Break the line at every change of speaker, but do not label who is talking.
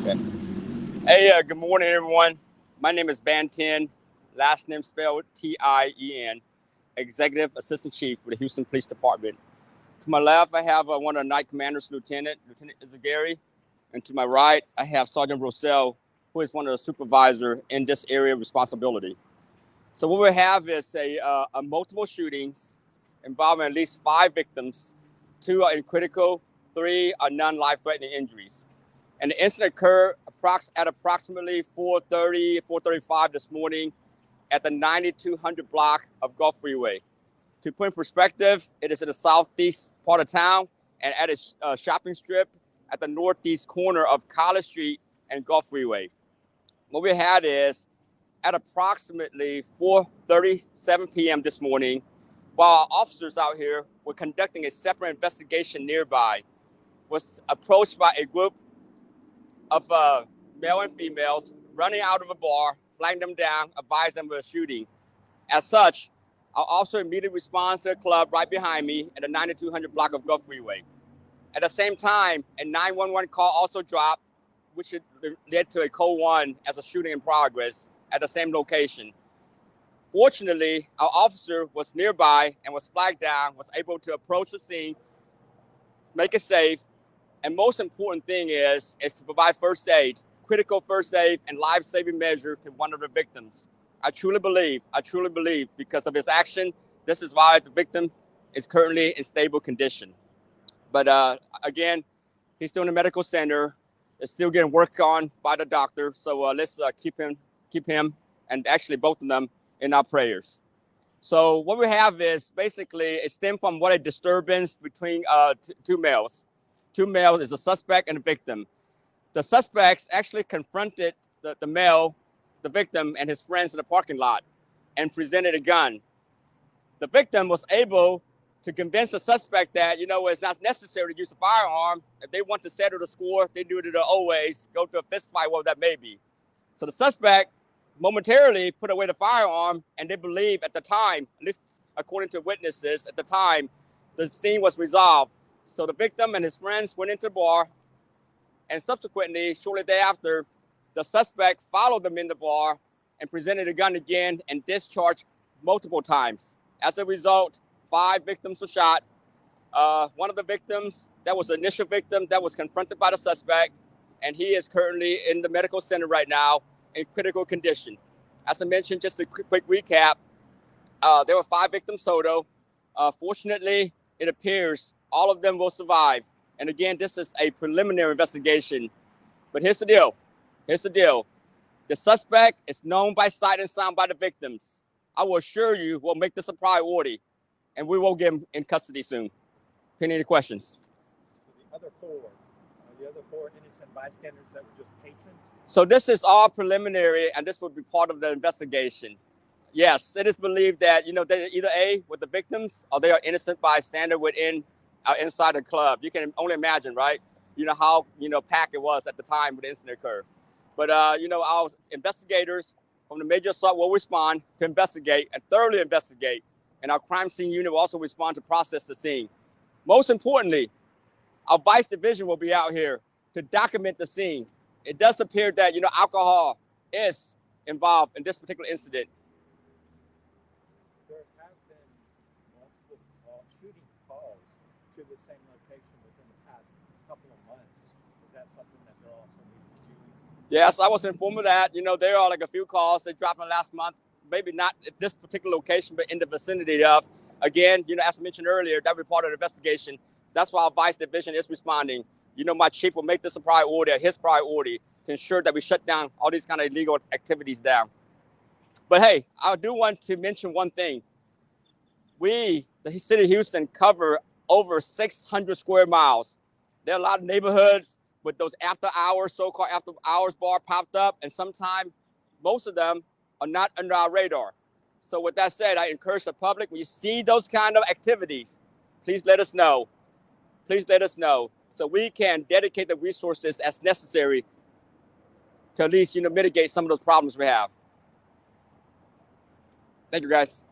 Okay. Hey, good morning, everyone. My name is Ban Ten, last name spelled Tien, Executive Assistant Chief for the Houston Police Department. To my left, I have one of the Night Commanders, Lieutenant Izagari, and to my right, I have Sergeant Rossell, who is one of the supervisors in this area of responsibility. So what we have is a multiple shootings involving at least 5 victims. 2 are in critical, 3 are non-life-threatening injuries. And the incident occurred at approximately 4:30, 4:35 this morning at the 9200 block of Gulf Freeway. To put in perspective, it is in the southeast part of town and at a shopping strip at the northeast corner of College Street and Gulf Freeway. What we had is at approximately 4:37 p.m. this morning, while our officers out here were conducting a separate investigation nearby, was approached by a group of male and females running out of a bar, flagging them down, advised them of a shooting. As such, our officer immediately responds to the club right behind me at the 9200 block of Gulf Freeway. At the same time, a 911 call also dropped, which led to a code 1 as a shooting in progress at the same location. Fortunately, our officer was nearby and was flagged down, was able to approach the scene, make it safe, and most important thing is to provide first aid, critical first aid and life-saving measure to one of the victims. I truly believe, because of his action, this is why the victim is currently in stable condition. But again, he's still in the medical center. It's still getting worked on by the doctor. So let's keep him, and actually both of them in our prayers. So what we have is basically it stemmed from what a disturbance between two males. Two males is a suspect and a victim. The suspects actually confronted the male, the victim, and his friends in the parking lot and presented a gun. The victim was able to convince the suspect that, it's not necessary to use a firearm. If they want to settle the score, they do it the old ways, go to a fist fight, whatever that may be. So the suspect momentarily put away the firearm, and they believe at the time, at least according to witnesses, at the time, the scene was resolved. So the victim and his friends went into the bar, and subsequently, shortly thereafter, the suspect followed them in the bar and presented a gun again and discharged multiple times. As a result, 5 victims were shot. One of the victims, that was the initial victim, that was confronted by the suspect, and he is currently in the medical center right now in critical condition. As I mentioned, just a quick recap, there were 5 victims total. Fortunately, it appears all of them will survive. And again, this is a preliminary investigation. But here's the deal. The suspect is known by sight and sound by the victims. I will assure you we'll make this a priority, and we will get him in custody soon. Any questions?
The other four innocent bystanders that were just patrons?
So this is all preliminary, and this will be part of the investigation. Yes, it is believed that, they're either A, with the victims, or they are innocent bystander inside the club. You can only imagine, right? How, packed it was at the time when the incident occurred. But, our investigators from the Major Assault will respond to investigate and thoroughly investigate. And our crime scene unit will also respond to process the scene. Most importantly, our vice division will be out here to document the scene. It does appear that, alcohol is involved in this particular incident.
There have been multiple shooting calls to the same location within the past couple of months. Is that something that they're also reviewing?
Yes, I was informed of that. There are like a few calls they dropped in the last month, maybe not at this particular location, but in the vicinity of. Again, as I mentioned earlier, that will be part of the investigation. That's why our vice division is responding. My chief will make this a priority, his priority, to ensure that we shut down all these kind of illegal activities down. But hey, I do want to mention one thing. We, the city of Houston, cover over 600 square miles. There are a lot of neighborhoods with those after hours, so-called after hours bar popped up, and sometimes most of them are not under our radar. So with that said, I encourage the public, when you see those kind of activities, please let us know. Please let us know so we can dedicate the resources as necessary to at least, mitigate some of those problems we have. Thank you, guys.